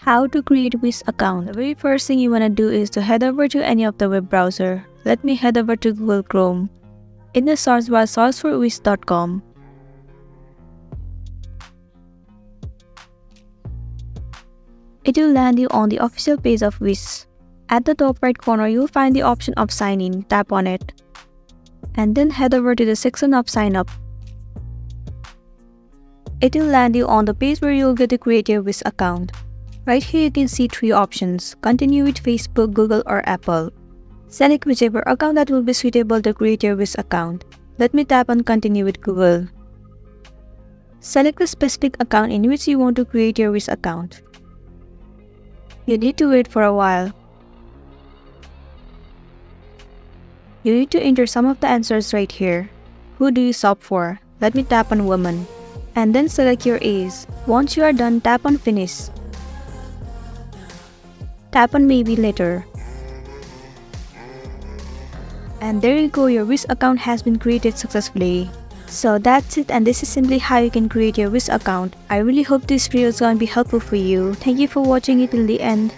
How to create Wiz account. The very first thing you want to do is to head over to any of the web browser. Let me head over to Google Chrome. In the search bar, search for wiz.com. It will land you on the official page of Wiz. At the top right corner, you'll find the option of sign in. Tap on it. And then head over to the section of sign up. It will land you on the page where you'll get to create your Wiz account. Right here you can see three options: continue with Facebook, Google or Apple. Select whichever account that will be suitable to create your Wiz account. Let me tap on continue with Google. Select the specific account in which you want to create your Wiz account. You need to wait for a while. You need to enter some of the answers right here. Who do you shop for? Let me tap on woman. And then select your age. Once you are done, tap on finish. Tap on maybe later. And there you go, your Wiz account has been created successfully. So that's it, and this is simply how you can create your Wiz account. I really hope this video is going to be helpful for you. Thank you for watching it till the end.